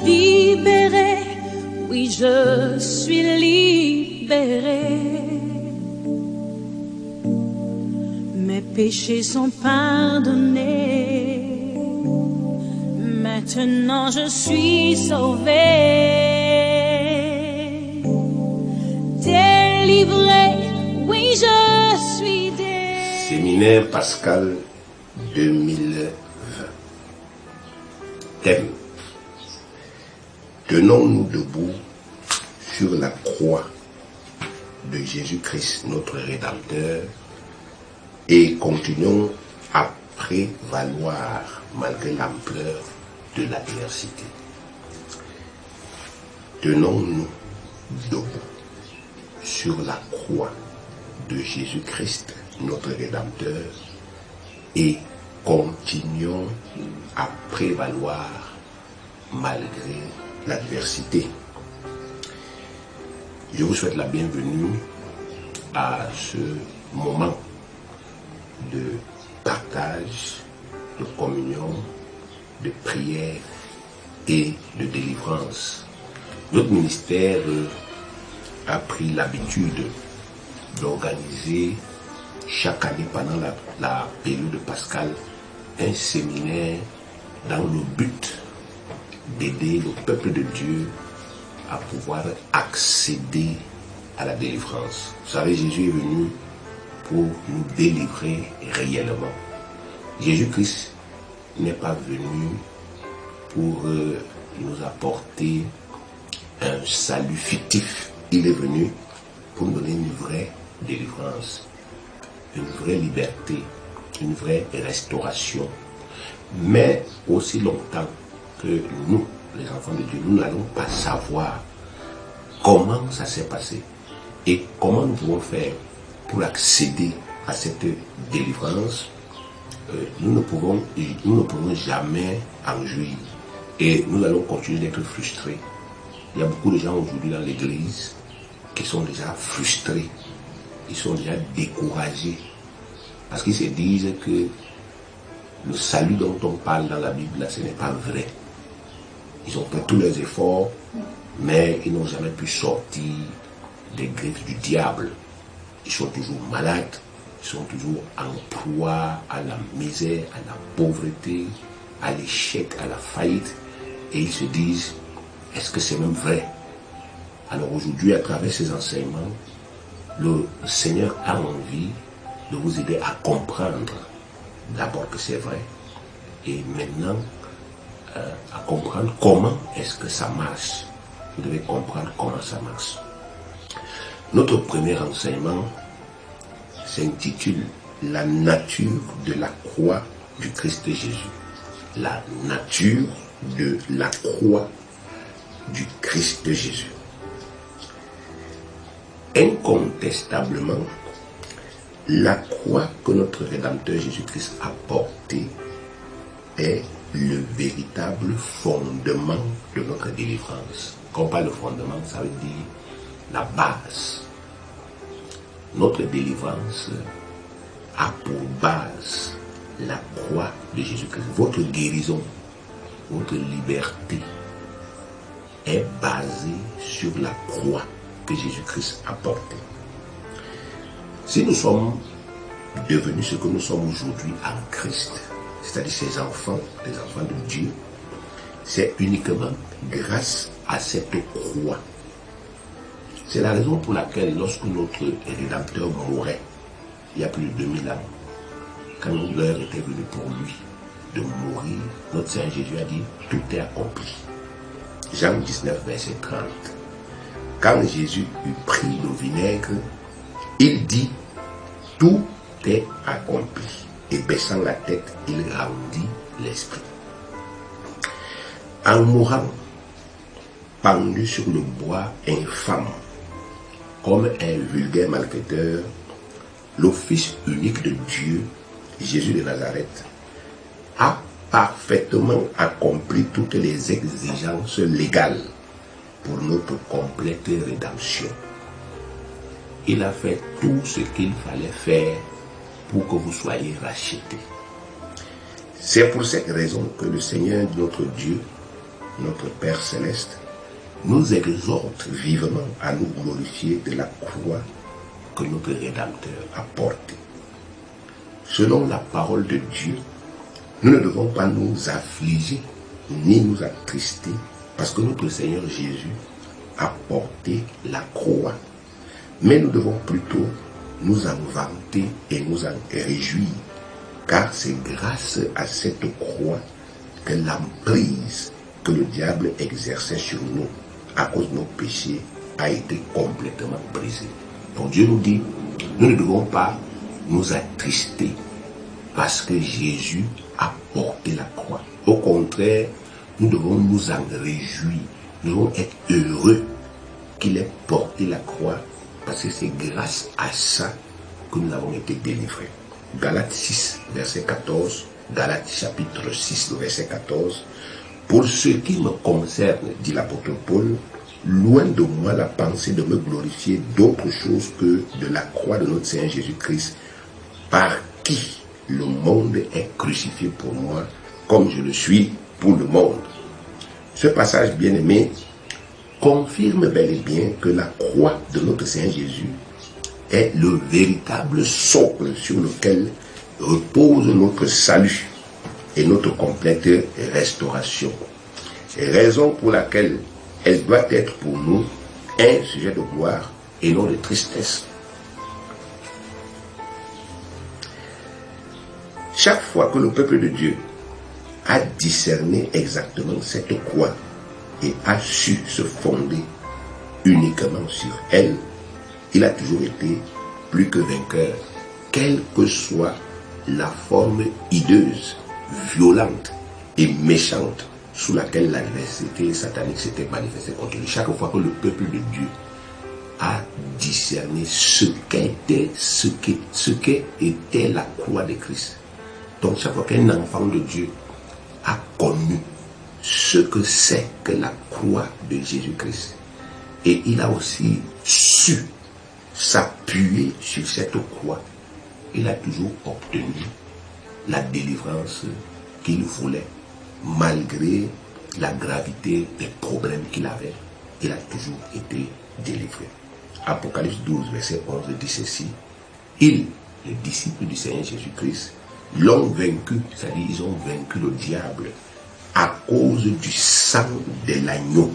libéré, oui je suis libéré. Mes péchés sont pardonnés, maintenant je suis sauvé. Délivré, oui je suis délivré. Séminaire Pascal 2020. Thème: tenons-nous debout sur la croix de Jésus-Christ, notre Rédempteur, et continuons à prévaloir malgré l'ampleur de l'adversité. Tenons-nous debout sur la croix de Jésus-Christ, notre Rédempteur, et continuons à prévaloir malgré l'adversité. Je vous souhaite la bienvenue à ce moment de partage, de communion, de prière et de délivrance. Notre ministère a pris l'habitude d'organiser chaque année pendant la période de Pascal un séminaire dans le but d'aider le peuple de Dieu à pouvoir accéder à la délivrance. Vous savez, Jésus est venu pour nous délivrer réellement. Jésus-Christ n'est pas venu pour nous apporter un salut fictif. Il est venu pour nous donner une vraie délivrance, une vraie liberté, une vraie restauration. Mais aussi longtemps que nous, les enfants de Dieu, nous n'allons pas savoir comment ça s'est passé et comment nous pouvons faire pour accéder à cette délivrance, nous ne pouvons jamais en jouir. Et nous allons continuer d'être frustrés. Il y a beaucoup de gens aujourd'hui dans l'église qui sont déjà frustrés. Ils sont déjà découragés. Parce qu'ils se disent que le salut dont on parle dans la Bible, là, ce n'est pas vrai. Ils ont fait tous les efforts, mais ils n'ont jamais pu sortir des griffes du diable. Ils sont toujours malades, ils sont toujours en proie à la misère, à la pauvreté, à l'échec, à la faillite. Et ils se disent, est-ce que c'est même vrai? Alors aujourd'hui, à travers ces enseignements, le Seigneur a envie de vous aider à comprendre d'abord que c'est vrai, et maintenant à comprendre comment est-ce que ça marche. Vous devez comprendre comment ça marche. Notre premier enseignement s'intitule La nature de la croix du Christ Jésus. La nature de la croix du Christ Jésus. Incontestablement, la croix que notre Rédempteur Jésus-Christ a portée est le véritable fondement de notre délivrance. Quand on parle de fondement, ça veut dire la base. Notre délivrance a pour base la croix de Jésus-Christ. Votre guérison, votre liberté est basée sur la croix que Jésus-Christ a portée. Si nous sommes devenus ce que nous sommes aujourd'hui en Christ, c'est-à-dire ces enfants, les enfants de Dieu, c'est uniquement grâce à cette croix. C'est la raison pour laquelle lorsque notre Rédempteur mourait, il y a plus de 2000 ans, quand l'heure était venue pour lui de mourir, notre Seigneur Jésus a dit, tout est accompli. Jean 19, verset 30. Quand Jésus eut pris le vinaigre, il dit, tout est accompli. Et baissant la tête, il rendit l'esprit. En mourant, pendu sur le bois infâme, comme un vulgaire malfaiteur, le Fils unique de Dieu, Jésus de Nazareth, a parfaitement accompli toutes les exigences légales pour notre complète rédemption. Il a fait tout ce qu'il fallait faire pour que vous soyez rachetés. C'est pour cette raison que le Seigneur notre Dieu notre Père céleste, nous exhorte vivement à nous glorifier de la croix que notre Rédempteur a portée. Selon la parole de Dieu, nous ne devons pas nous affliger ni nous attrister parce que notre Seigneur Jésus a porté la croix. Mais nous devons plutôt nous en vanter et nous en réjouir, car c'est grâce à cette croix que l'emprise que le diable exerçait sur nous à cause de nos péchés a été complètement brisée. Donc Dieu nous dit, nous ne devons pas nous attrister parce que Jésus a porté la croix. Au contraire, nous devons nous en réjouir. Nous devons être heureux qu'il ait porté la croix parce que c'est grâce à ça que nous avons été délivrés. Galates 6, verset 14, Galates chapitre 6, verset 14. Pour ce qui me concerne, dit l'apôtre Paul, loin de moi la pensée de me glorifier d'autre chose que de la croix de notre Seigneur Jésus-Christ, par qui le monde est crucifié pour moi, comme je le suis pour le monde. Ce passage bien-aimé confirme bel et bien que la croix de notre Seigneur Jésus est le véritable socle sur lequel repose notre salut et notre complète restauration. Raison pour laquelle elle doit être pour nous un sujet de gloire et non de tristesse. Chaque fois que le peuple de Dieu a discerné exactement cette croix et a su se fonder uniquement sur elle, il a toujours été plus que vainqueur, quelle que soit la forme hideuse, violente et méchante sous laquelle l'adversité satanique s'était manifestée contre lui. Chaque fois que le peuple de Dieu a discerné ce qu'était la croix de Christ. Donc chaque fois qu'un enfant de Dieu a connu ce que c'est que la croix de Jésus-Christ, et il a aussi su s'appuyer sur cette croix, il a toujours obtenu la délivrance qu'il voulait, malgré la gravité des problèmes qu'il avait. Il a toujours été délivré. Apocalypse 12, verset 11 dit ceci: ils, les disciples du Seigneur Jésus-Christ, l'ont vaincu, c'est-à-dire ils ont vaincu le diable à cause du sang de l'agneau.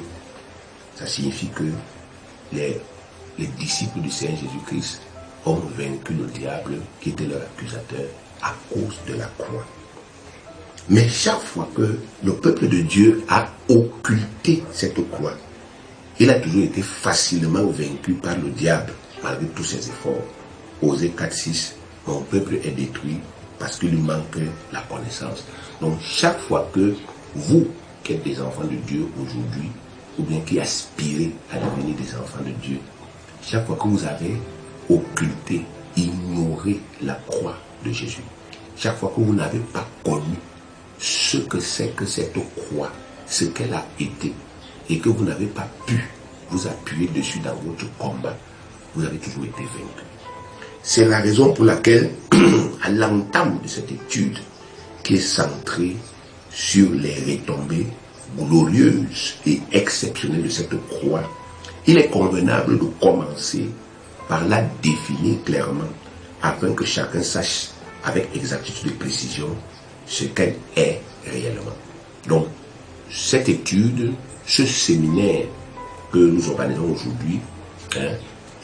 Ça signifie que les disciples du Seigneur Jésus-Christ ont vaincu le diable qui était leur accusateur à cause de la croix. Mais chaque fois que le peuple de Dieu a occulté cette croix, il a toujours été facilement vaincu par le diable, malgré tous ses efforts. Osée 4:6, mon peuple est détruit parce qu'il lui manque la connaissance. Donc chaque fois que vous, qui êtes des enfants de Dieu aujourd'hui, ou bien qui aspirez à devenir des enfants de Dieu, chaque fois que vous avez occulté, ignoré la croix de Jésus, chaque fois que vous n'avez pas connu ce que c'est que cette croix, ce qu'elle a été, et que vous n'avez pas pu vous appuyer dessus dans votre combat, vous avez toujours été vaincu. C'est la raison pour laquelle, à l'entame de cette étude, qui est centrée sur les retombées glorieuses et exceptionnelles de cette croix, il est convenable de commencer par la définir clairement, afin que chacun sache avec exactitude et précision ce qu'elle est réellement. Donc, cette étude, ce séminaire que nous organisons aujourd'hui,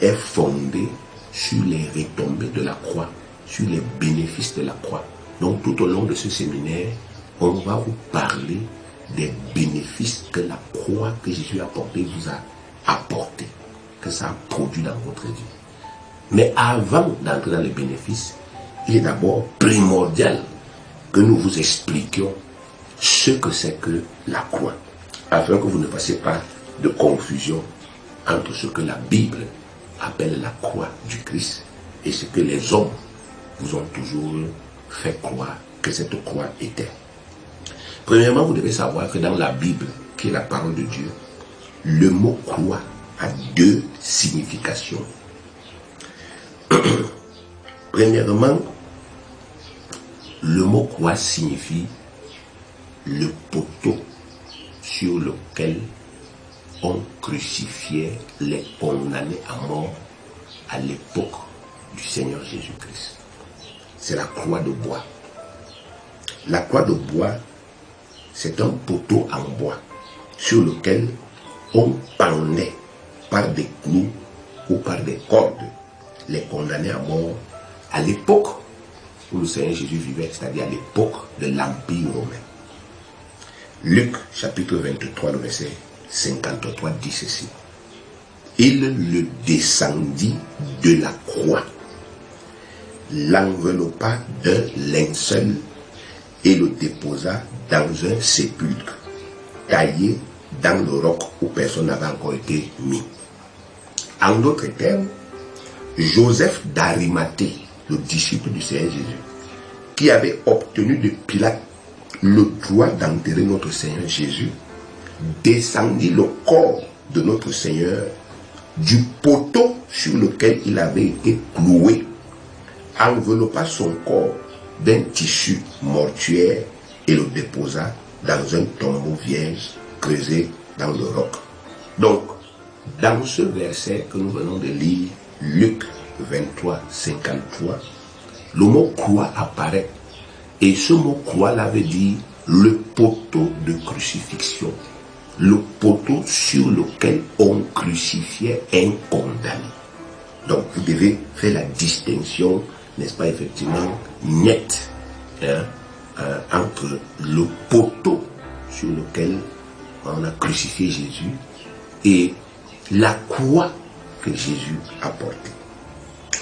est fondé sur les retombées de la croix, sur les bénéfices de la croix. Donc, tout au long de ce séminaire, on va vous parler des bénéfices que la croix que Jésus a portée vous a apporté, que ça a produit dans votre vie. Mais avant d'entrer dans les bénéfices, il est d'abord primordial que nous vous expliquions ce que c'est que la croix, afin que vous ne fassiez pas de confusion entre ce que la Bible appelle la croix du Christ et ce que les hommes vous ont toujours fait croire que cette croix était. Premièrement, vous devez savoir que dans la Bible, qui est la parole de Dieu, le mot croix a deux significations. Premièrement, le mot croix signifie le poteau sur lequel on crucifiait les condamnés à mort à l'époque du Seigneur Jésus-Christ. C'est la croix de bois. La croix de bois, c'est un poteau en bois sur lequel on pendait par des clous ou par des cordes les condamnés à mort à l'époque où le Seigneur Jésus vivait, c'est-à-dire à l'époque de l'Empire romain. Luc chapitre 23, le verset 53 dit ceci. Il le descendit de la croix, l'enveloppa d'un linceul et le déposa dans un sépulcre taillé dans le roc où personne n'avait encore été mis. En d'autres termes, Joseph d'Arimathée, le disciple du Seigneur Jésus, qui avait obtenu de Pilate le droit d'enterrer notre Seigneur Jésus, descendit le corps de notre Seigneur du poteau sur lequel il avait été cloué, enveloppa son corps d'un tissu mortuaire et le déposa dans un tombeau vierge creusé dans le roc. Donc, dans ce verset que nous venons de lire, Luc 23, 53, le mot croix apparaît. Et ce mot croix là veut dire le poteau de crucifixion. Le poteau sur lequel on crucifiait un condamné. Donc vous devez faire la distinction, n'est-ce pas, effectivement, nette, entre le poteau sur lequel on a crucifié Jésus et la croix que Jésus a portée.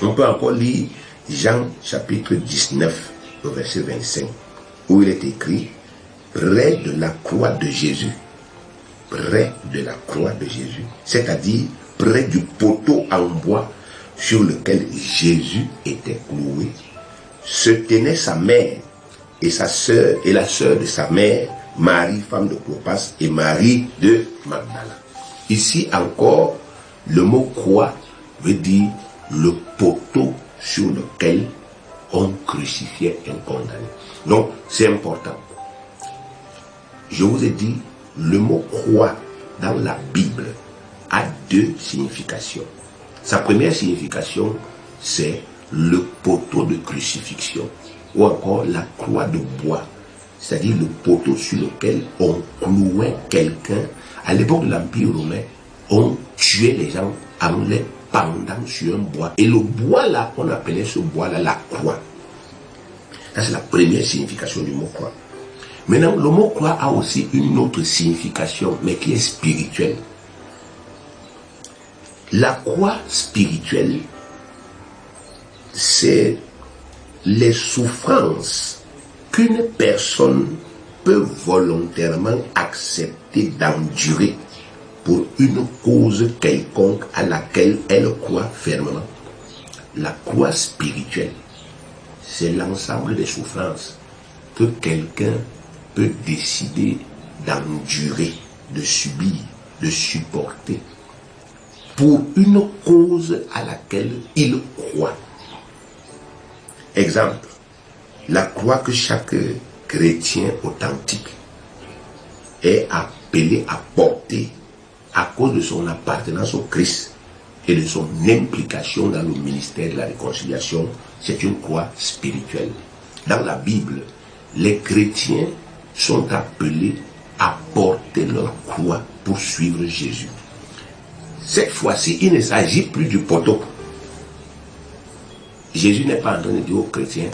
On peut encore lire Jean chapitre 19, le verset 25, où il est écrit, près de la croix de Jésus, près de la croix de Jésus, c'est-à-dire près du poteau en bois sur lequel Jésus était cloué, se tenait sa mère et sa sœur et la sœur de sa mère, Marie, femme de Clopas, et Marie de Magdala. Ici encore, le mot croix veut dire le poteau sur lequel on crucifiait un condamné. Donc, c'est important. Je vous ai dit, le mot croix dans la Bible a deux significations. Sa première signification, c'est le poteau de crucifixion, ou encore la croix de bois, c'est-à-dire le poteau sur lequel on clouait quelqu'un. À l'époque de l'Empire romain, on tuait les gens en les pendant sur un bois. Et le bois là, on appelait ce bois là la croix. Ça, c'est la première signification du mot croix. Maintenant, le mot croix a aussi une autre signification, mais qui est spirituelle. La croix spirituelle, c'est les souffrances qu'une personne peut volontairement accepter d'endurer pour une cause quelconque à laquelle elle croit fermement. La croix spirituelle, c'est l'ensemble des souffrances que quelqu'un peut décider d'endurer, de subir, de supporter pour une cause à laquelle il croit. Exemple, la croix que chaque chrétien authentique est appelé à porter à cause de son appartenance au Christ et de son implication dans le ministère de la réconciliation, c'est une croix spirituelle. Dans la Bible, les chrétiens sont appelés à porter leur croix pour suivre Jésus. Cette fois-ci, il ne s'agit plus du poteau. Jésus n'est pas en train de dire aux chrétiens,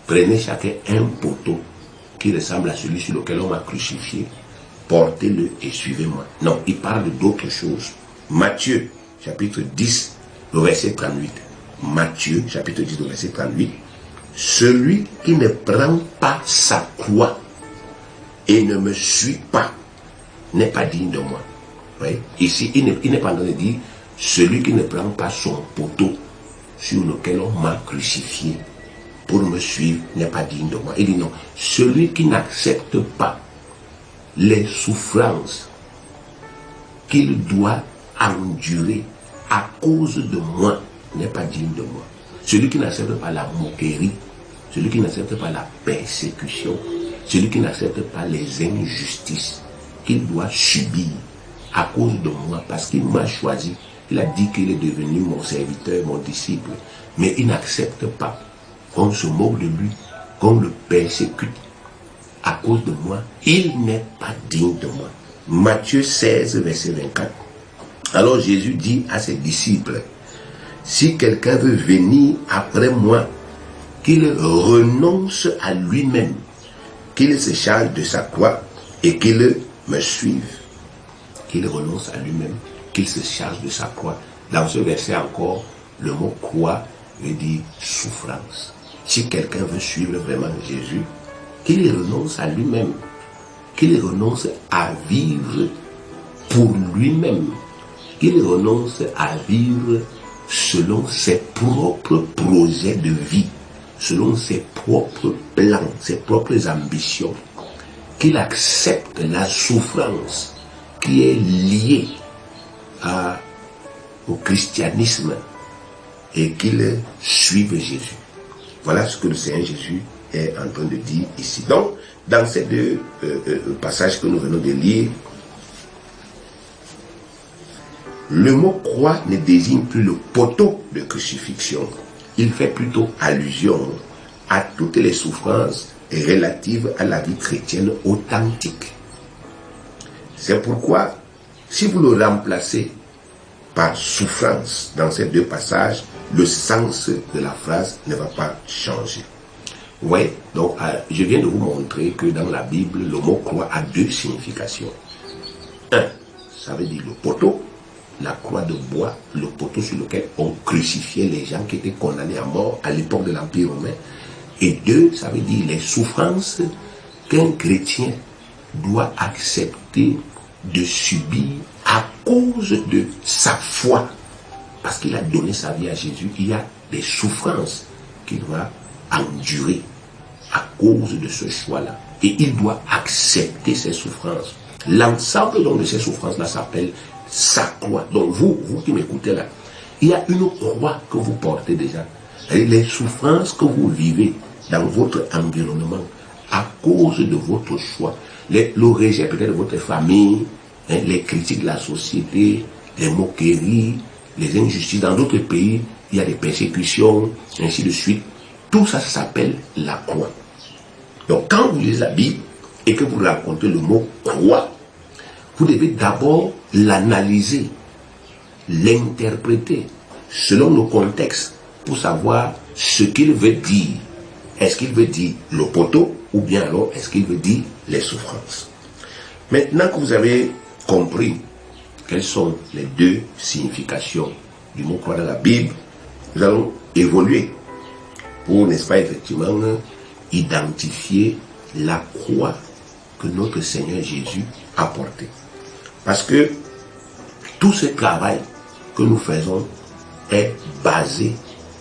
prenez chacun un poteau qui ressemble à celui sur lequel on m'a crucifié, portez-le et suivez-moi. Non, il parle d'autre chose. Matthieu, chapitre 10, le verset 38. Matthieu, chapitre 10, le verset 38. Celui qui ne prend pas sa croix et ne me suit pas n'est pas digne de moi. Oui? Ici, il n'est pas en train de dire celui qui ne prend pas son poteau sur lequel on m'a crucifié pour me suivre n'est pas digne de moi. Il dit non, celui qui n'accepte pas les souffrances qu'il doit endurer à cause de moi n'est pas digne de moi. Celui qui n'accepte pas la moquerie, celui qui n'accepte pas la persécution, celui qui n'accepte pas les injustices qu'il doit subir à cause de moi, parce qu'il m'a choisi. Il a dit qu'il est devenu mon serviteur, mon disciple. Mais il n'accepte pas qu'on se moque de lui, qu'on le persécute à cause de moi. Il n'est pas digne de moi. Matthieu 16, verset 24. Alors Jésus dit à ses disciples, si quelqu'un veut venir après moi, qu'il renonce à lui-même, qu'il se charge de sa croix et qu'il me suive. Qu'il renonce à lui-même, qu'il se charge de sa croix. Dans ce verset encore, le mot croix veut dire souffrance. Si quelqu'un veut suivre vraiment Jésus, qu'il renonce à lui-même, qu'il renonce à vivre pour lui-même, qu'il renonce à vivre selon ses propres projets de vie, selon ses propres plans, ses propres ambitions, qu'il accepte la souffrance qui est liée au christianisme et qu'il suive Jésus. Voilà ce que le Seigneur Jésus est en train de dire ici. Donc, dans ces deux passages que nous venons de lire, le mot croix ne désigne plus le poteau de crucifixion. Il fait plutôt allusion à toutes les souffrances relatives à la vie chrétienne authentique. C'est pourquoi, si vous le remplacez par souffrance dans ces deux passages, le sens de la phrase ne va pas changer. Oui, donc je viens de vous montrer que dans la Bible, le mot croix a deux significations. Un, ça veut dire le poteau, la croix de bois, le poteau sur lequel on crucifiait les gens qui étaient condamnés à mort à l'époque de l'Empire romain. Et deux, ça veut dire les souffrances qu'un chrétien doit accepter de subir à cause de sa foi. Parce qu'il a donné sa vie à Jésus, il y a des souffrances qu'il doit endurer à cause de ce choix-là. Et il doit accepter ces souffrances. L'ensemble donc de ces souffrances-là s'appelle sa croix. Donc vous qui m'écoutez là, il y a une croix que vous portez déjà. Et les souffrances que vous vivez dans votre environnement à cause de votre choix, le rejet peut-être de votre famille, les critiques de la société, les moqueries, les injustices. Dans d'autres pays, il y a des persécutions, ainsi de suite. Tout ça s'appelle la croix. Donc quand vous lisez la Bible et que vous racontez le mot croix, vous devez d'abord l'analyser, l'interpréter selon le contexte pour savoir ce qu'il veut dire. Est-ce qu'il veut dire le poteau ou bien alors est-ce qu'il veut dire les souffrances? Maintenant que vous avez compris quelles sont les deux significations du mot croix dans la Bible, nous allons évoluer pour, n'est-ce pas, effectivement, identifier la croix que notre Seigneur Jésus a portée. Parce que tout ce travail que nous faisons est basé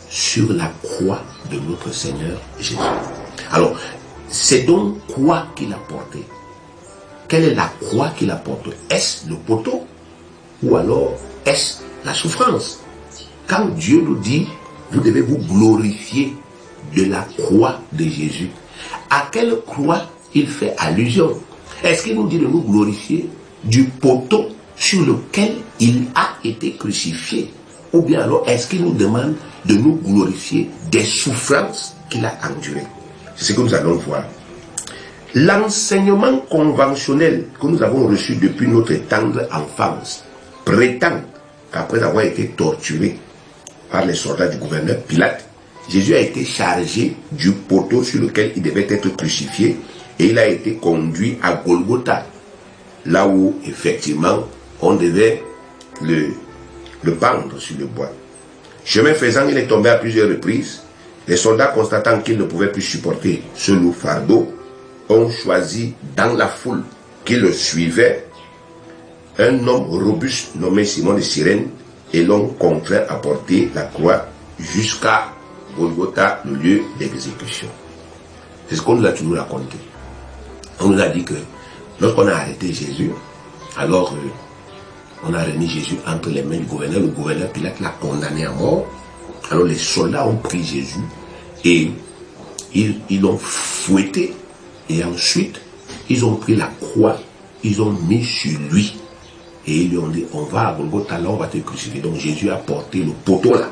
sur la croix de notre Seigneur Jésus. Alors, c'est donc quoi qu'il a porté? Quelle est la croix qu'il a portée? Est-ce le poteau? Ou alors est-ce la souffrance? Quand Dieu nous dit, vous devez vous glorifier de la croix de Jésus, à quelle croix il fait allusion? Est-ce qu'il nous dit de nous glorifier du poteau sur lequel il a été crucifié? Ou bien alors est-ce qu'il nous demande de nous glorifier des souffrances qu'il a endurées? C'est ce que nous allons voir. L'enseignement conventionnel que nous avons reçu depuis notre tendre enfance prétend qu'après avoir été torturé par les soldats du gouverneur Pilate, Jésus a été chargé du poteau sur lequel il devait être crucifié et il a été conduit à Golgotha, là où effectivement on devait le pendre sur le bois. Chemin faisant, il est tombé à plusieurs reprises. Les soldats, constatant qu'ils ne pouvaient plus supporter ce lourd fardeau, ont choisi dans la foule qui le suivait un homme robuste nommé Simon de Cyrène et l'ont contraint à porter la croix jusqu'à Golgotha, le lieu d'exécution. C'est ce qu'on nous a toujours raconté. On nous a dit que lorsqu'on a arrêté Jésus, alors on a remis Jésus entre les mains du gouverneur. Le gouverneur Pilate l'a condamné à mort. Alors les soldats ont pris Jésus et ils l'ont fouetté. Et ensuite, ils ont pris la croix, ils ont mis sur lui. Et ils lui ont dit, on va à Golgotha, là on va te crucifier. Donc Jésus a porté le poteau là.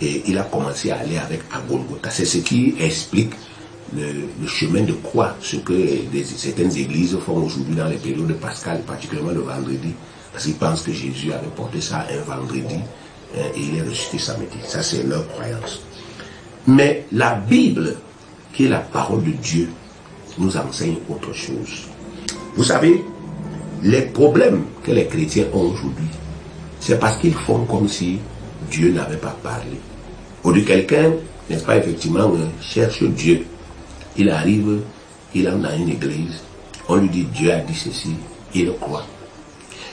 Et il a commencé à aller avec à Golgotha. C'est ce qui explique le chemin de croix, ce que certaines églises font aujourd'hui dans les périodes de Pascal, particulièrement le vendredi, parce qu'ils pensent que Jésus avait porté ça un vendredi et il est ressuscité samedi. Ça, c'est leur croyance. Mais la Bible, qui est la parole de Dieu, nous enseigne autre chose. Vous savez, les problèmes que les chrétiens ont aujourd'hui, c'est parce qu'ils font comme si Dieu n'avait pas parlé. Aujourd'hui, quelqu'un, n'est-ce pas, effectivement, cherche Dieu. Il arrive, il entre dans une église, on lui dit Dieu a dit ceci, il croit.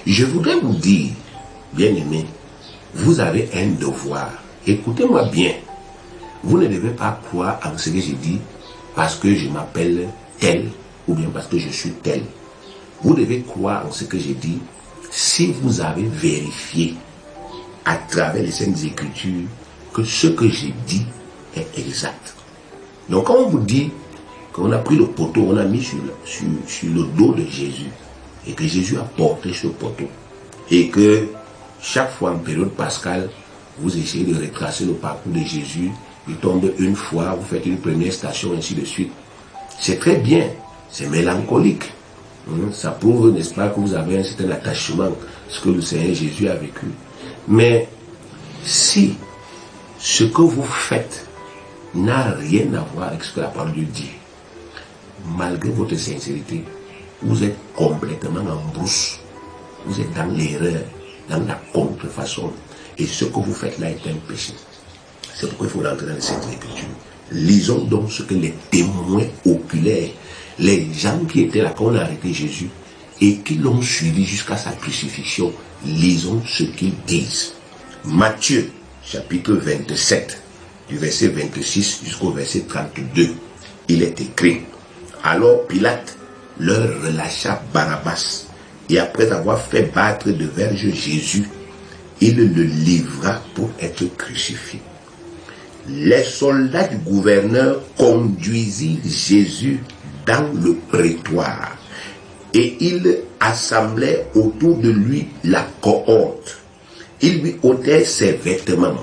Je voudrais vous dire, bien-aimés, vous avez un devoir. Écoutez-moi bien. Vous ne devez pas croire en ce que je dis parce que je m'appelle tel ou bien parce que je suis tel. Vous devez croire en ce que je dis si vous avez vérifié à travers les Saintes Écritures que ce que j'ai dit est exact. Donc quand on vous dit qu'on a pris le poteau, on a mis sur le dos de Jésus et que Jésus a porté ce poteau et que chaque fois en période pascale, vous essayez de retracer le parcours de Jésus, il tombe une fois, vous faites une première station, ainsi de suite. C'est très bien, c'est mélancolique. Ça prouve, n'est-ce pas, que vous avez un certain attachement à ce que le Seigneur Jésus a vécu. Mais si ce que vous faites n'a rien à voir avec ce que la parole de Dieu dit, malgré votre sincérité, vous êtes complètement en brousse. Vous êtes dans l'erreur, dans la contrefaçon. Et ce que vous faites là est un péché. C'est pourquoi il faut rentrer dans cette écriture. Lisons donc ce que les témoins oculaires, les gens qui étaient là quand on a arrêté Jésus et qui l'ont suivi jusqu'à sa crucifixion, lisons ce qu'ils disent. Matthieu, chapitre 27, du verset 26 jusqu'au verset 32, il est écrit: alors Pilate leur relâcha Barabbas, et après avoir fait battre de verge Jésus, il le livra pour être crucifié. Les soldats du gouverneur conduisirent Jésus dans le prétoire, et ils assemblaient autour de lui la cohorte. Ils lui ôtèrent ses vêtements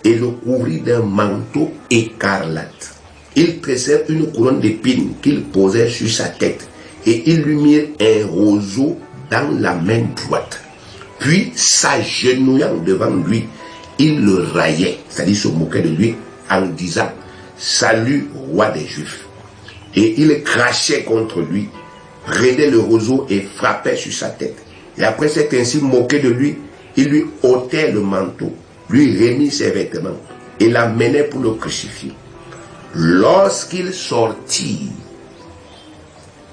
et le couvrirent d'un manteau écarlate. Ils tressèrent une couronne d'épines qu'ils posèrent sur sa tête, et ils lui mirent un roseau dans la main droite. Puis, s'agenouillant devant lui, ils le raillaient, c'est-à-dire se moquaient de lui, en disant: salut, roi des Juifs. Et ils crachaient contre lui, prenaient le roseau et frappaient sur sa tête. Et après s'être ainsi moqué de lui, ils lui ôtaient le manteau, lui remit ses vêtements et l'amenaient pour le crucifier. Lorsqu'ils sortirent,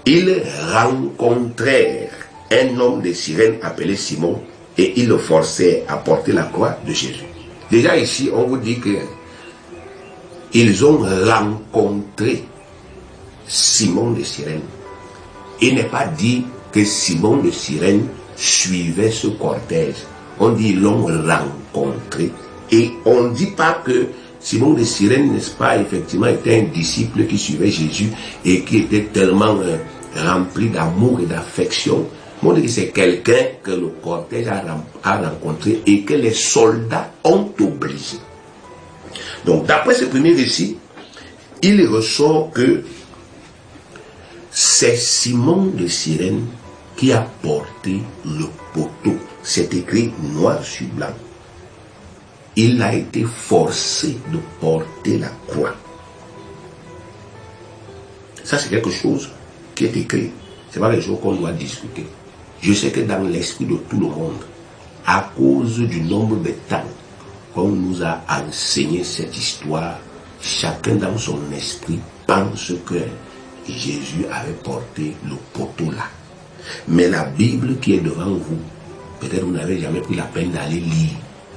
ils rencontrèrent un homme de Cyrène appelé Simon, et ils le forçaient à porter la croix de Jésus. Déjà ici, on vous dit que ils ont rencontré Simon de Cyrène. Il n'est pas dit que Simon de Cyrène suivait ce cortège. On dit ils l'ont rencontré. Et on ne dit pas que Simon de Cyrène, n'est-ce pas, effectivement, était un disciple qui suivait Jésus et qui était tellement rempli d'amour et d'affection. On dit que c'est quelqu'un que le cortège a rencontré et que les soldats ont obligé. Donc, d'après ce premier récit, il ressort que c'est Simon de Cyrène qui a porté le poteau. C'est écrit noir sur blanc. Il a été forcé de porter la croix. Ça, c'est quelque chose qui est écrit. Ce n'est pas quelque chose qu'on doit discuter. Je sais que dans l'esprit de tout le monde, à cause du nombre de temps qu'on nous a enseigné cette histoire, chacun dans son esprit pense que Jésus avait porté le poteau là. Mais la Bible qui est devant vous, peut-être vous n'avez jamais pris la peine d'aller lire,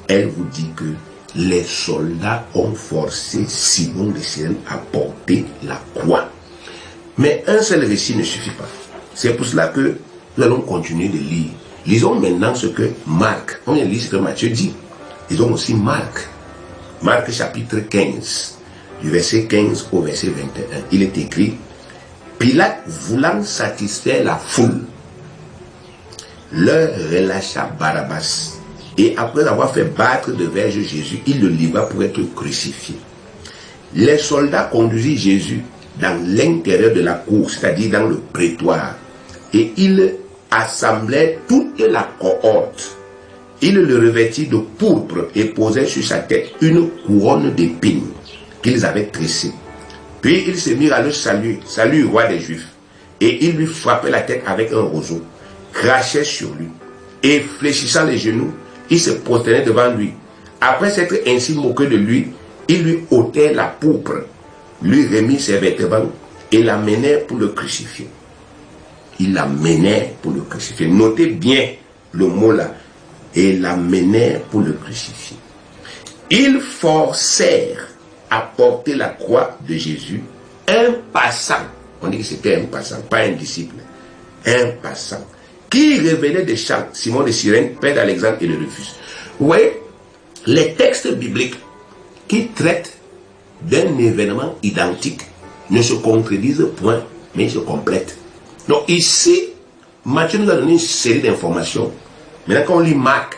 elle vous dit que les soldats ont forcé Simon de Cyrène à porter la croix. Mais un seul récit ne suffit pas. C'est pour cela que nous allons continuer de lire. Lisons maintenant ce que Marc, on vient de lire ce que Matthieu dit. Lisons aussi Marc. Marc chapitre 15, du verset 15 au verset 21. Il est écrit: Pilate, voulant satisfaire la foule, leur relâcha Barabbas. Et après avoir fait battre de verge Jésus, il le livra pour être crucifié. Les soldats conduisirent Jésus dans l'intérieur de la cour, c'est-à-dire dans le prétoire. Et ils assemblaient toute la cohorte. Ils le revêtirent de pourpre et posaient sur sa tête une couronne d'épines qu'ils avaient tressée. Puis ils se mirent à le saluer, salut roi des Juifs. Et ils lui frappaient la tête avec un roseau, crachaient sur lui. Et fléchissant les genoux, ils se prosternaient devant lui. Après s'être ainsi moqué de lui, ils lui ôtèrent la pourpre, lui remirent ses vêtements et l'amenèrent pour le crucifier. Ils l'amenèrent pour le crucifier. Notez bien le mot là. Et l'amenèrent pour le crucifier. Ils forcèrent à porter la croix de Jésus un passant. On dit que c'était un passant, pas un disciple. Un passant. Qui revenait des champs, Simon de Cyrène, père d'Alexandre et de Rufus. Vous voyez, les textes bibliques qui traitent d'un événement identique ne se contredisent point, mais se complètent. Donc ici, Matthieu nous a donné une série d'informations. Maintenant, quand on lit Marc,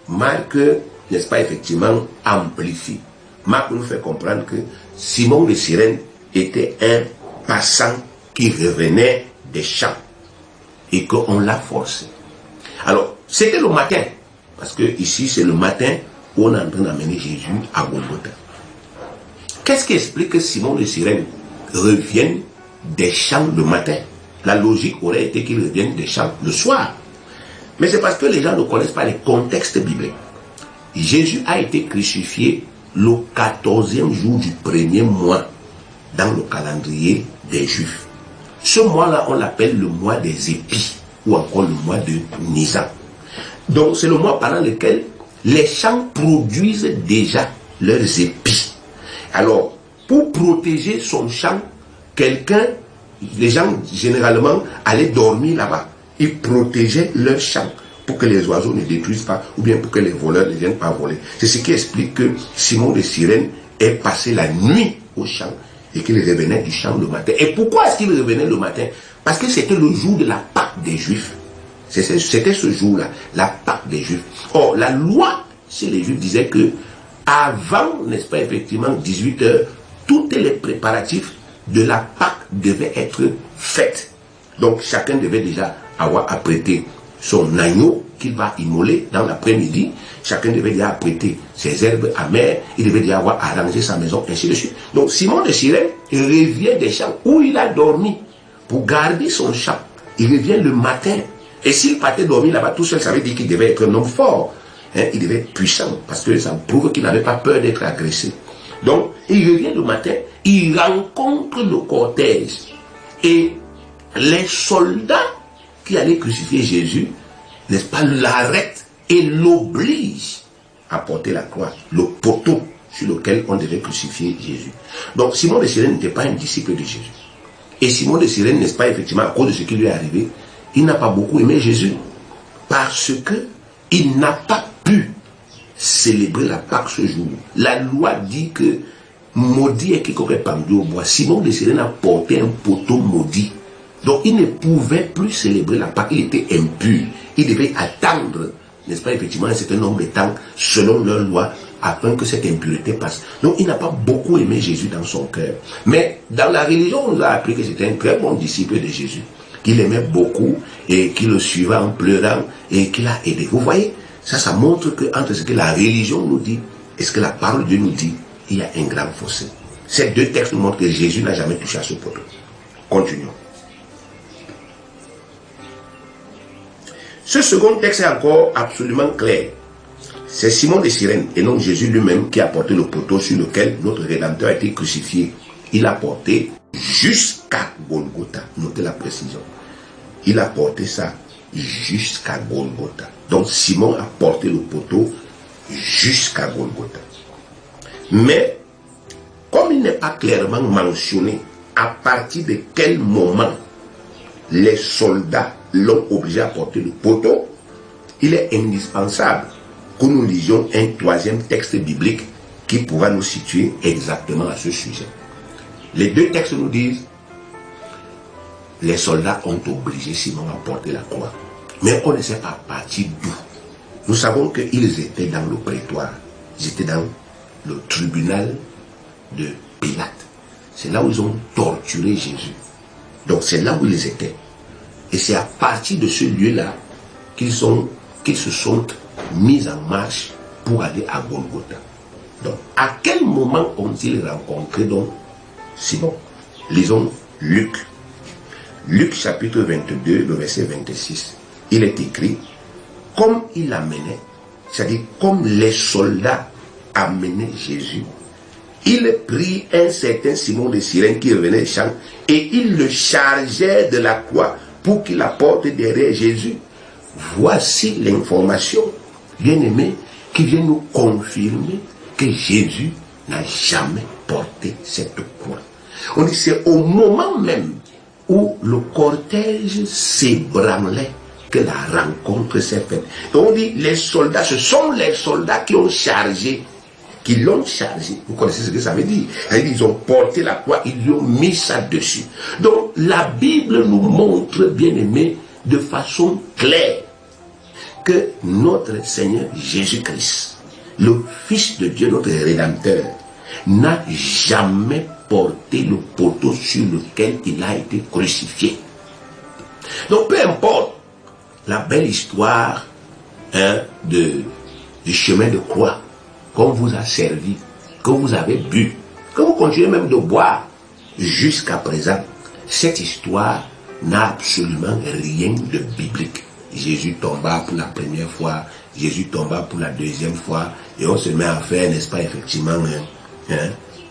n'est-ce pas, effectivement, amplifie. Marc nous fait comprendre que Simon de Cyrène était un passant qui revenait des champs et qu'on l'a forcé. Alors, c'était le matin, parce que ici, c'est le matin où on est en train d'amener Jésus à Golgotha. Qu'est-ce qui explique que Simon de Cyrène revienne des champs le matin? La logique aurait été qu'il revienne des champs le soir. Mais c'est parce que les gens ne connaissent pas les contextes bibliques. Jésus a été crucifié le 14e jour du premier mois dans le calendrier des Juifs. Ce mois-là, on l'appelle le mois des épis ou encore le mois de Nisan. Donc c'est le mois pendant lequel les champs produisent déjà leurs épis. Alors, pour protéger son champ, les gens généralement allaient dormir là-bas. Ils protégeaient leur champ pour que les oiseaux ne détruisent pas ou bien pour que les voleurs ne viennent pas voler. C'est ce qui explique que Simon de Cyrène ait passé la nuit au champ et qu'il revenait du champ le matin. Et pourquoi est-ce qu'il revenait le matin? Parce que c'était le jour de la Pâque des Juifs. C'était ce jour-là, la Pâque des Juifs. Or, la loi chez les Juifs disait que avant, n'est-ce pas, effectivement, 18 heures, tous les préparatifs de la Pâque devaient être faits. Donc, chacun devait déjà avoir apprêté son agneau qu'il va immoler dans l'après-midi. Chacun devait déjà apprêter ses herbes amères. Il devait déjà avoir arrangé sa maison, ainsi de suite. Donc, Simon de Cyrène revient des champs où il a dormi pour garder son champ. Il revient le matin. Et s'il partait dormir là-bas tout seul, ça veut dire qu'il devait être un homme fort. Il devait être puissant parce que ça prouve qu'il n'avait pas peur d'être agressé. Donc, il revient le matin, il rencontre le cortège. Et les soldats qui allaient crucifier Jésus, n'est-ce pas, l'arrêtent et l'obligent à porter la croix, le poteau sur lequel on devait crucifier Jésus. Donc, Simon de Cyrène n'était pas un disciple de Jésus. Et Simon de Cyrène, n'est-ce pas, effectivement, à cause de ce qui lui est arrivé, il n'a pas beaucoup aimé Jésus. Parce que il n'a pas pu célébrer la Pâque ce jour. La loi dit que maudit est quiconque est pendu au bois. Simon de Cyrène a porté un poteau maudit. Donc il ne pouvait plus célébrer la Pâque. Il était impur. Il devait attendre, n'est-ce pas, effectivement, un certain nombre de temps selon leur loi afin que cette impureté passe. Donc il n'a pas beaucoup aimé Jésus dans son cœur. Mais dans la religion, on nous a appris que c'était un très bon disciple de Jésus, qu'il aimait beaucoup et qu'il le suivait en pleurant et qu'il a aidé. Vous voyez, ça montre que entre ce que la religion nous dit et ce que la parole de Dieu nous dit, il y a un grand fossé. Ces deux textes nous montrent que Jésus n'a jamais touché à ce poteau. Continuons. Ce second texte est encore absolument clair. C'est Simon de Cyrène et non Jésus lui-même qui a porté le poteau sur lequel notre Rédempteur a été crucifié. Il a porté jusqu'à Golgotha. Notez la précision. Il a porté ça jusqu'à Golgotha. Donc Simon a porté le poteau jusqu'à Golgotha. Mais, comme il n'est pas clairement mentionné à partir de quel moment les soldats l'ont obligé à porter le poteau, il est indispensable que nous lisions un troisième texte biblique qui pourra nous situer exactement à ce sujet. Les deux textes nous disent les soldats ont obligé Simon à porter la croix. Mais on ne sait pas partir d'où. Nous savons qu'ils étaient dans le prétoire. Ils étaient dans le tribunal de Pilate. C'est là où ils ont torturé Jésus. Donc c'est là où ils étaient. Et c'est à partir de ce lieu-là qu'ils se sont mis en marche pour aller à Golgotha. Donc à quel moment ont-ils rencontré donc Simon? Lisons Luc. Luc chapitre 22, le verset 26. Il est écrit, comme il amenait, c'est-à-dire comme les soldats amenaient Jésus, il prit un certain Simon de Cyrène qui revenait des champs et il le chargeait de la croix pour qu'il la porte derrière Jésus. Voici l'information, bien-aimé, qui vient nous confirmer que Jésus n'a jamais porté cette croix. On dit c'est au moment même où le cortège s'ébranlait que la rencontre s'est faite. Et on dit les soldats, ce sont les soldats qui ont chargé, qui l'ont chargé. Vous connaissez ce que ça veut dire? Ils ont porté la croix, ils lui ont mis ça dessus. Donc la Bible nous montre, bien aimé, de façon claire, que notre Seigneur Jésus-Christ, le Fils de Dieu, notre Rédempteur, n'a jamais porté le poteau sur lequel il a été crucifié. Donc peu importe la belle histoire du chemin de croix qu'on vous a servi, que vous avez bu, que vous continuez même de boire jusqu'à présent, cette histoire n'a absolument rien de biblique. Jésus tomba pour la première fois, Jésus tomba pour la deuxième fois, et on se met à faire, n'est-ce pas, effectivement,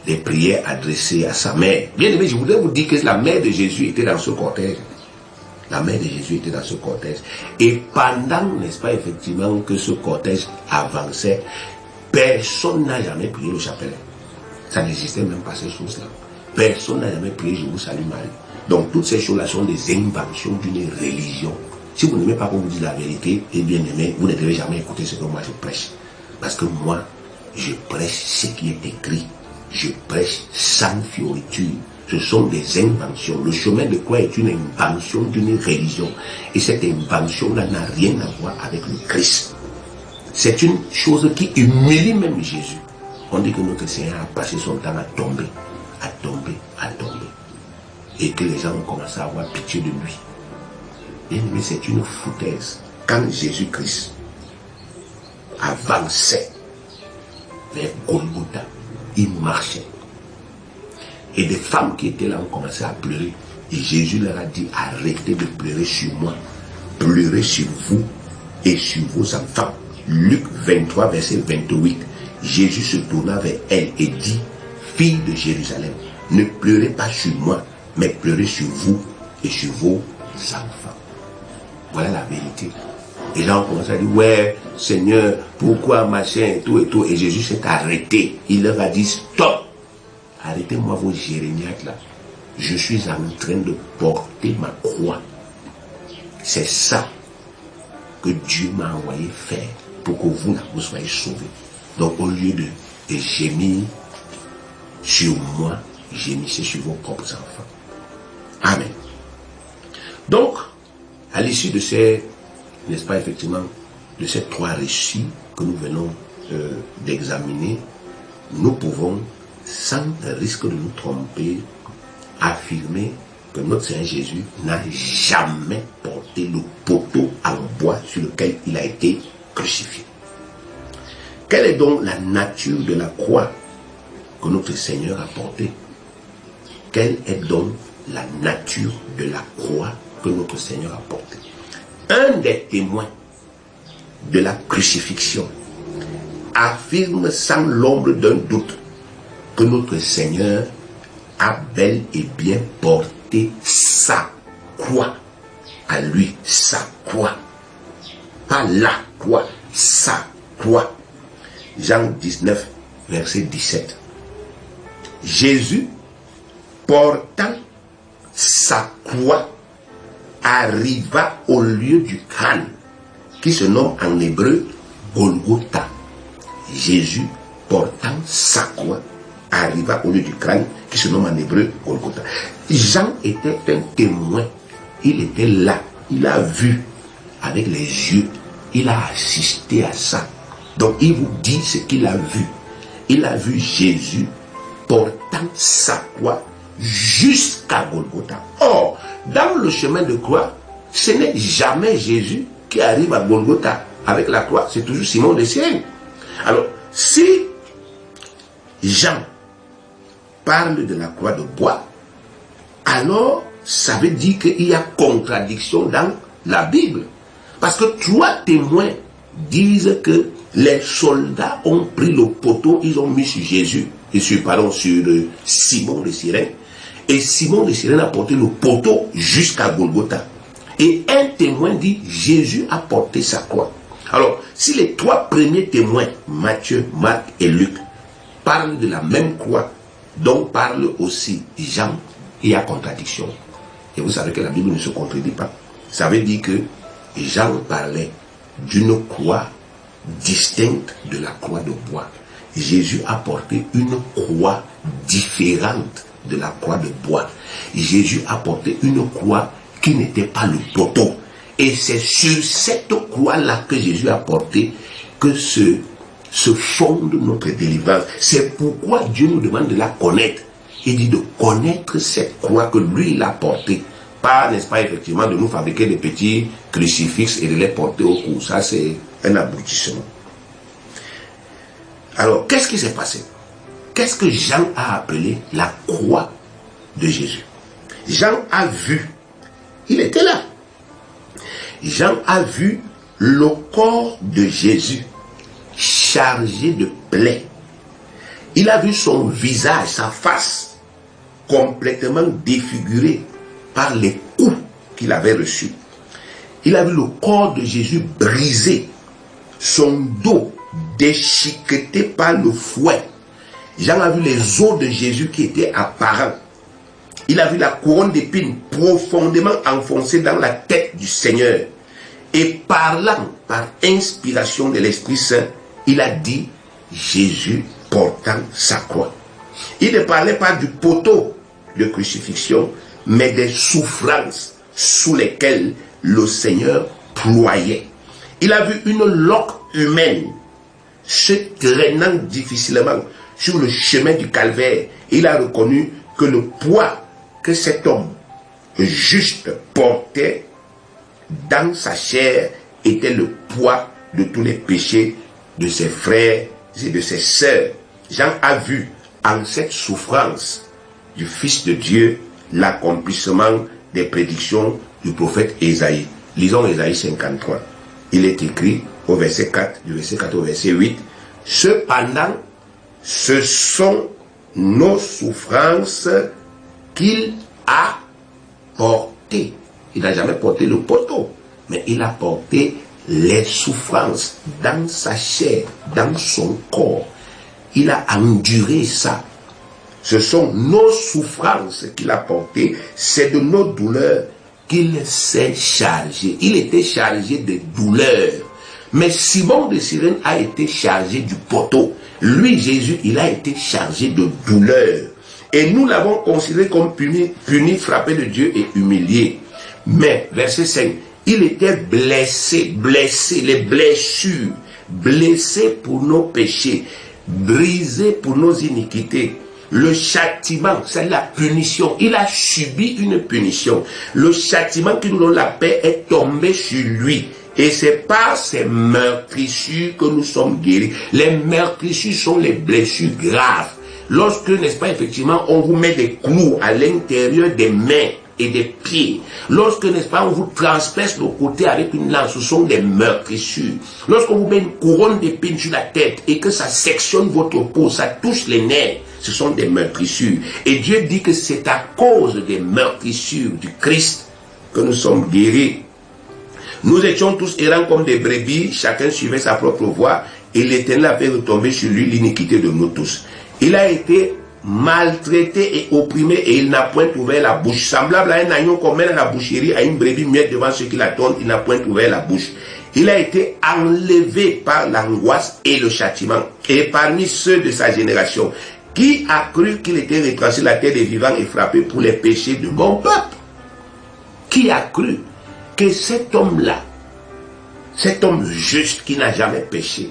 des prières adressées à sa mère. Bien aimé, je voudrais vous dire que la mère de Jésus était dans ce cortège. La mère de Jésus était dans ce cortège. Et pendant, n'est-ce pas, effectivement, que ce cortège avançait, personne n'a jamais prié le chapelet. Ça n'existait même pas, ces choses-là. Personne n'a jamais prié, je vous salue Marie. Donc, toutes ces choses-là sont des inventions d'une religion. Si vous n'aimez pas qu'on vous dise la vérité, et bien aimé, vous ne devez jamais écouter ce que moi je prêche. Parce que moi, je prêche ce qui est écrit. Je prêche sans fioriture. Ce sont des inventions. Le chemin de croix est une invention d'une religion. Et cette invention-là n'a rien à voir avec le Christ. C'est une chose qui humilie même Jésus. On dit que notre Seigneur a passé son temps à tomber, à tomber, à tomber. Et que les gens ont commencé à avoir pitié de lui. Mais c'est une foutaise. Quand Jésus-Christ avançait vers Golgotha, il marchait. Et des femmes qui étaient là ont commencé à pleurer. Et Jésus leur a dit, arrêtez de pleurer sur moi. Pleurez sur vous et sur vos enfants. Luc 23, verset 28. Jésus se tourna vers elle et dit, fille de Jérusalem, ne pleurez pas sur moi, mais pleurez sur vous et sur vos enfants. Voilà la vérité. Et là, on commence à dire, ouais, Seigneur, pourquoi machin, et tout, et tout. Et Jésus s'est arrêté. Il leur a dit, stop. Arrêtez-moi vos jérémiaques là. Je suis en train de porter ma croix. C'est ça que Dieu m'a envoyé faire pour que vous, là, vous soyez sauvés. Donc, au lieu de gémir sur moi, gémissez sur vos propres enfants. Amen. Donc, à l'issue de ces, n'est-ce pas, effectivement, de ces trois récits que nous venons d'examiner, nous pouvons, sans risque de nous tromper, affirmer que notre Seigneur Jésus n'a jamais porté le poteau en bois sur lequel il a été crucifié. Quelle est donc la nature de la croix que notre Seigneur a portée? Quelle est donc la nature de la croix que notre Seigneur a portée? Un des témoins de la crucifixion affirme sans l'ombre d'un doute que notre Seigneur a bel et bien porté sa croix. À lui, sa croix. Pas la croix, sa croix. Jean 19, verset 17. Jésus, portant sa croix, arriva au lieu du crâne, qui se nomme en hébreu Golgotha. Jésus, portant sa croix, arriva au lieu du crâne, qui se nomme en hébreu Golgotha. Jean était un témoin. Il était là. Il a vu avec les yeux. Il a assisté à ça. Donc il vous dit ce qu'il a vu. Il a vu Jésus portant sa croix jusqu'à Golgotha. Or, dans le chemin de croix, ce n'est jamais Jésus qui arrive à Golgotha avec la croix. C'est toujours Simon de Cyrène. Alors, si Jean parle de la croix de bois, alors ça veut dire qu'il y a contradiction dans la Bible. Parce que 3 témoins disent que les soldats ont pris le poteau, ils ont mis sur Jésus, et sur Simon de Cyrène. Et Simon de Cyrène a porté le poteau jusqu'à Golgotha. Et un témoin dit, Jésus a porté sa croix. Alors, si les 3 premiers témoins, Matthieu, Marc et Luc, parlent de la même croix, dont parle aussi Jean, il y a contradiction. Et vous savez que la Bible ne se contredit pas. Ça veut dire que Jean parlait d'une croix distincte de la croix de bois. Jésus a porté une croix différente de la croix de bois. Jésus a porté une croix qui n'était pas le poteau. Et c'est sur cette croix-là que Jésus a porté que se fonde notre délivrance. C'est pourquoi Dieu nous demande de la connaître. Il dit de connaître cette croix que lui, il a portée. Pas, n'est-ce pas, effectivement, de nous fabriquer des petits crucifixes et de les porter au cou. Ça, c'est un aboutissement. Alors, qu'est-ce qui s'est passé? Qu'est-ce que Jean a appelé la croix de Jésus? Jean a vu, il était là. Jean a vu le corps de Jésus chargé de plaies. Il a vu son visage, sa face, complètement défigurée par les coups qu'il avait reçus. Il a vu le corps de Jésus brisé, son dos déchiqueté par le fouet. Jean a vu les os de Jésus qui étaient apparents. Il a vu la couronne d'épines profondément enfoncée dans la tête du Seigneur. Et parlant par inspiration de l'Esprit Saint, il a dit Jésus portant sa croix. Il ne parlait pas du poteau de crucifixion, mais des souffrances sous lesquelles le Seigneur ployait. Il a vu une loque humaine se traînant difficilement sur le chemin du calvaire. Il a reconnu que le poids que cet homme juste portait dans sa chair était le poids de tous les péchés de ses frères et de ses sœurs. Jean a vu en cette souffrance du Fils de Dieu l'accomplissement des prédictions du prophète Ésaïe. Lisons Ésaïe 53. Il est écrit au verset 4, du verset 4 au verset 8. Cependant, ce sont nos souffrances qu'il a portées. Il n'a jamais porté le poteau, mais il a porté les souffrances dans sa chair, dans son corps. Il a enduré ça. Ce sont nos souffrances qu'il a portées, c'est de nos douleurs qu'il s'est chargé. Il était chargé de douleurs. Mais Simon de Cyrène a été chargé du poteau. Lui, Jésus, il a été chargé de douleurs. Et nous l'avons considéré comme puni, frappé de Dieu et humilié. Mais, verset 5, il était blessé, les blessures, blessé pour nos péchés, brisé pour nos iniquités. Le châtiment, c'est la punition. Il a subi une punition. Le châtiment qui nous donne la paix est tombé sur lui. Et c'est par ces meurtrissures que nous sommes guéris. Les meurtrissures sont les blessures graves. Lorsque, n'est-ce pas, effectivement, on vous met des clous à l'intérieur des mains et des pieds. Lorsque, n'est-ce pas, on vous transperce le côté avec une lance, ce sont des meurtrissures. Lorsqu'on vous met une couronne d'épines sur la tête et que ça sectionne votre peau, ça touche les nerfs, ce sont des meurtrissures. Et Dieu dit que c'est à cause des meurtrissures du Christ que nous sommes guéris. Nous étions tous errants comme des brebis, chacun suivait sa propre voie, et l'Éternel a fait retomber sur lui l'iniquité de nous tous. Il a été maltraité et opprimé, et il n'a point ouvert la bouche. Semblable à un agneau qu'on met dans la boucherie, à une brebis muette devant ceux qui l'attendent, il n'a point ouvert la bouche. Il a été enlevé par l'angoisse et le châtiment. Et parmi ceux de sa génération, qui a cru qu'il était retranché la terre des vivants et frappé pour les péchés de mon peuple? Qui a cru que cet homme-là, cet homme juste qui n'a jamais péché,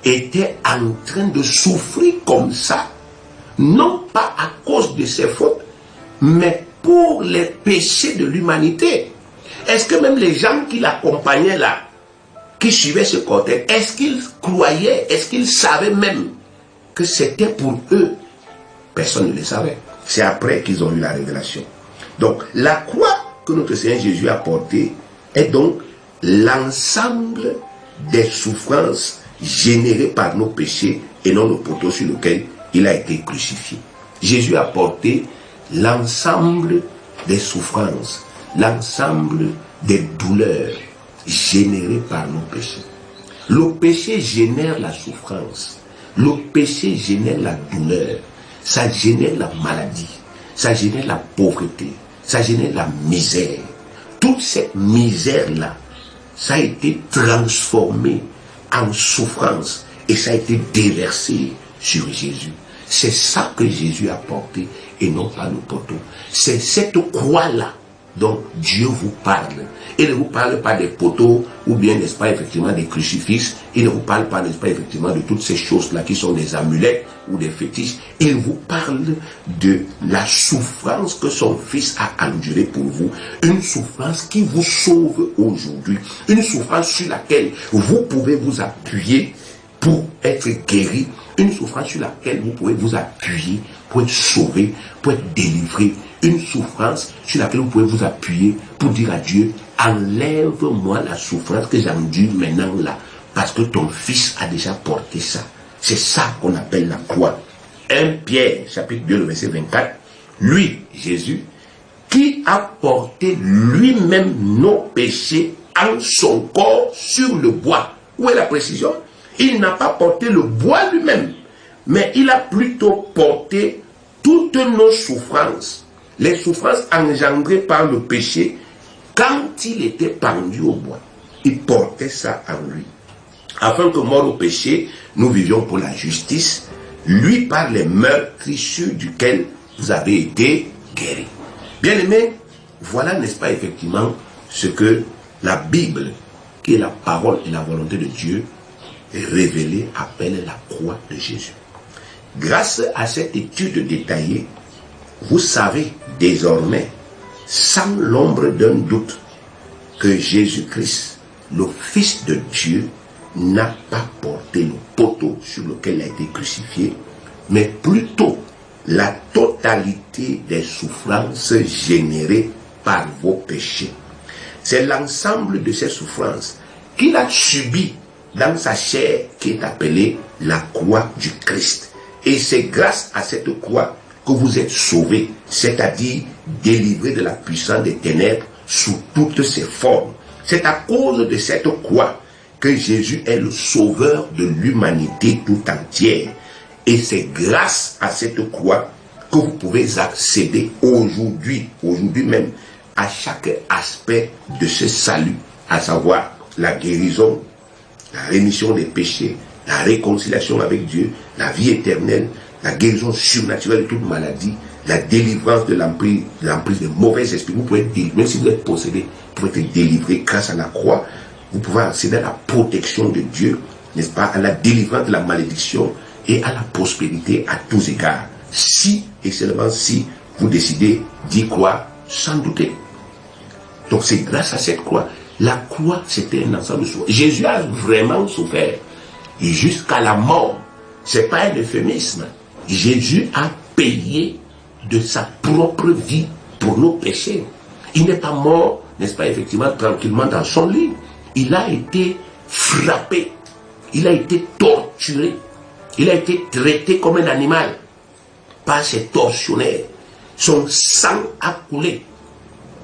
était en train de souffrir comme ça, non pas à cause de ses fautes, mais pour les péchés de l'humanité. Est-ce que même les gens qui l'accompagnaient là, qui suivaient ce cortège, est-ce qu'ils croyaient, est-ce qu'ils savaient même que c'était pour eux? Personne ne le savait. C'est après qu'ils ont eu la révélation. Donc, la croix que notre Seigneur Jésus a portée est donc l'ensemble des souffrances générées par nos péchés et non le poteau sur lequel il a été crucifié. Jésus a porté l'ensemble des souffrances, l'ensemble des douleurs générées par nos péchés. Le péché génère la souffrance, le péché génère la douleur, ça génère la maladie, ça génère la pauvreté, ça génère la misère. Toute cette misère-là, ça a été transformé en souffrance et ça a été déversé sur Jésus. C'est ça que Jésus a porté et non pas le poteau. C'est cette croix-là dont Dieu vous parle. Il ne vous parle pas des poteaux ou bien, n'est-ce pas, effectivement, des crucifixes. Il ne vous parle pas, n'est-ce pas, effectivement, de toutes ces choses-là qui sont des amulettes ou des fétiches. Il vous parle de la souffrance que son Fils a endurée pour vous. Une souffrance qui vous sauve aujourd'hui. Une souffrance sur laquelle vous pouvez vous appuyer pour être guéri. Une souffrance sur laquelle vous pouvez vous appuyer pour être sauvé, pour être délivré. Une souffrance sur laquelle vous pouvez vous appuyer pour dire à Dieu, enlève-moi la souffrance que j'endure maintenant là, parce que ton Fils a déjà porté ça. C'est ça qu'on appelle la croix. 1 Pierre, chapitre 2, le verset 24, lui, Jésus, qui a porté lui-même nos péchés en son corps sur le bois. Où est la précision? Il n'a pas porté le bois lui-même, mais il a plutôt porté toutes nos souffrances, les souffrances engendrées par le péché quand il était pendu au bois. Il portait ça en lui. Afin que, mort au péché, nous vivions pour la justice, lui par les meurtrissures duquel vous avez été guéris. Bien-aimés, voilà, n'est-ce pas, effectivement, ce que la Bible, qui est la parole et la volonté de Dieu, révélée, appelle la croix de Jésus. Grâce à cette étude détaillée, vous savez désormais, sans l'ombre d'un doute, que Jésus-Christ, le Fils de Dieu, n'a pas porté le poteau sur lequel il a été crucifié, mais plutôt la totalité des souffrances générées par vos péchés. C'est l'ensemble de ces souffrances qu'il a subies dans sa chair qui est appelée la croix du Christ. Et c'est grâce à cette croix que vous êtes sauvés, c'est-à-dire délivrés de la puissance des ténèbres sous toutes ses formes. C'est à cause de cette croix que Jésus est le sauveur de l'humanité tout entière. Et c'est grâce à cette croix que vous pouvez accéder aujourd'hui même, à chaque aspect de ce salut, à savoir la guérison, la rémission des péchés, la réconciliation avec Dieu, la vie éternelle, la guérison surnaturelle de toute maladie, la délivrance de l'emprise de mauvais esprits. Vous pouvez être délivré, même si vous êtes possédé, vous pouvez être délivré grâce à la croix. Vous pouvez accéder à la protection de Dieu, n'est-ce pas, à la délivrance de la malédiction et à la prospérité à tous égards. Si et seulement si vous décidez d'y croire sans douter. Donc c'est grâce à cette croix. La croix, c'était un ensemble de souffrances. Jésus a vraiment souffert jusqu'à la mort. C'est pas un euphémisme. Jésus a payé de sa propre vie pour nos péchés. Il n'est pas mort, n'est-ce pas, effectivement, tranquillement dans son lit. Il a été frappé. Il a été torturé. Il a été traité comme un animal par ces tortionnaires. Son sang a coulé.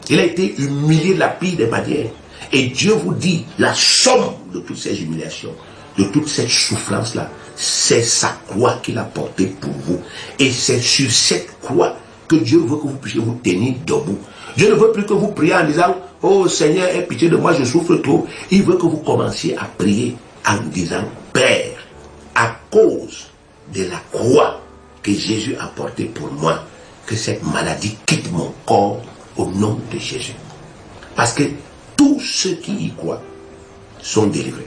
Il a été humilié de la pire des manières. Et Dieu vous dit, la somme de toutes ces humiliations, de toute cette souffrance-là, c'est sa croix qu'il a portée pour vous. Et c'est sur cette croix que Dieu veut que vous puissiez vous tenir debout. Dieu ne veut plus que vous priez en disant, oh Seigneur, aie pitié de moi, je souffre trop. Il veut que vous commenciez à prier en disant, Père, à cause de la croix que Jésus a portée pour moi, que cette maladie quitte mon corps au nom de Jésus. Parce que tous ceux qui y croient sont délivrés.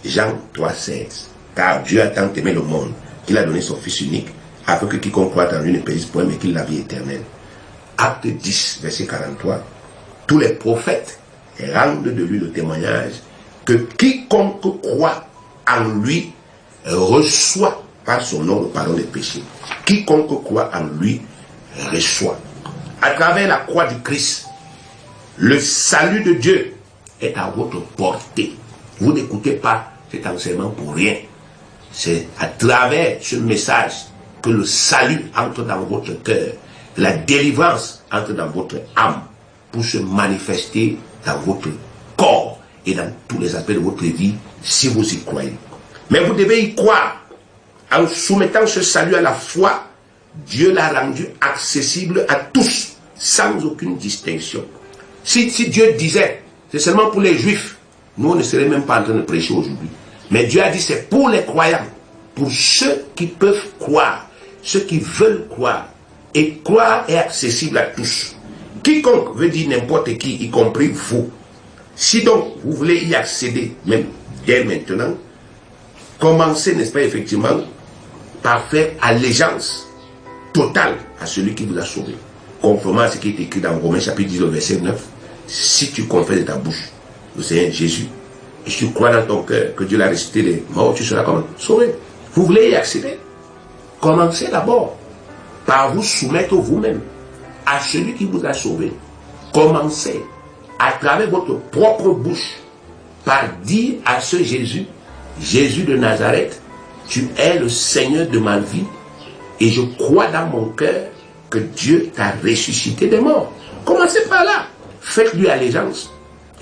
Jean 3,16. Car Dieu a tant aimé le monde qu'il a donné son Fils unique, afin que quiconque croit en lui ne périsse point, mais qu'il ait la vie éternelle. Acte 10, verset 43. Tous les prophètes rendent de lui le témoignage que quiconque croit en lui reçoit par son nom le pardon des péchés. Quiconque croit en lui reçoit. À travers la croix du Christ, le salut de Dieu est à votre portée. Vous n'écoutez pas cet enseignement pour rien. C'est à travers ce message que le salut entre dans votre cœur, la délivrance entre dans votre âme pour se manifester dans votre corps et dans tous les aspects de votre vie si vous y croyez. Mais vous devez y croire. En soumettant ce salut à la foi, Dieu l'a rendu accessible à tous, sans aucune distinction. Si Dieu disait, c'est seulement pour les Juifs, nous on ne serait même pas en train de prêcher aujourd'hui. Mais Dieu a dit, c'est pour les croyants, pour ceux qui peuvent croire, ceux qui veulent croire. Et croire est accessible à tous. Quiconque veut dire n'importe qui, y compris vous. Si donc vous voulez y accéder, même dès maintenant, commencez, n'est-ce pas, effectivement, par faire allégeance totale à celui qui vous a sauvé. Conformément à ce qui est écrit dans Romains chapitre 10, verset 9, si tu confesses de ta bouche le Seigneur Jésus, et si tu crois dans ton cœur que Dieu l'a ressuscité des morts, tu seras comme sauvé. Vous voulez y accéder? Commencez d'abord par vous soumettre vous-même à celui qui vous a sauvé. Commencez à travers votre propre bouche par dire à ce Jésus, Jésus de Nazareth, tu es le Seigneur de ma vie et je crois dans mon cœur que Dieu t'a ressuscité des morts. Commencez par là. Faites-lui allégeance.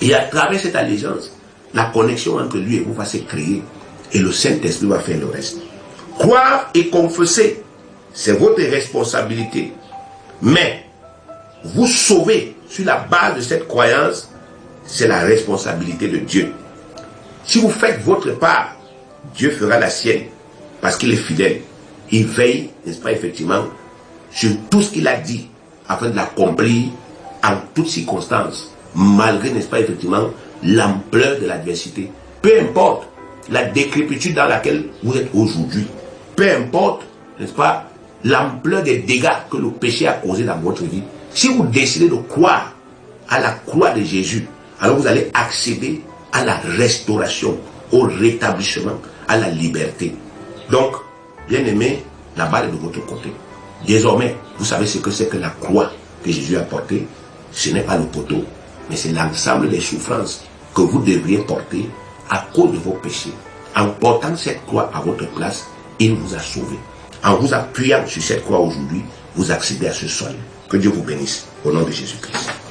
Et à travers cette allégeance, la connexion entre lui et vous va se créer et le Saint-Esprit va faire le reste. Croire et confesser, c'est votre responsabilité. Mais vous sauver sur la base de cette croyance, c'est la responsabilité de Dieu. Si vous faites votre part, Dieu fera la sienne parce qu'il est fidèle. Il veille, n'est-ce pas, effectivement, sur tout ce qu'il a dit afin de l'accomplir en toutes circonstances, malgré, n'est-ce pas, effectivement, l'ampleur de l'adversité. Peu importe la décrépitude dans laquelle vous êtes aujourd'hui, peu importe, n'est-ce pas, l'ampleur des dégâts que le péché a causé dans votre vie, si vous décidez de croire à la croix de Jésus, alors vous allez accéder à la restauration, au rétablissement, à la liberté. Donc, bien aimé, la balle est de votre côté. Désormais, vous savez ce que c'est que la croix que Jésus a portée. Ce n'est pas le poteau, mais c'est l'ensemble des souffrances que vous devriez porter à cause de vos péchés. En portant cette croix à votre place, il vous a sauvé. En vous appuyant sur cette croix aujourd'hui, vous accédez à ce salut. Que Dieu vous bénisse. Au nom de Jésus-Christ.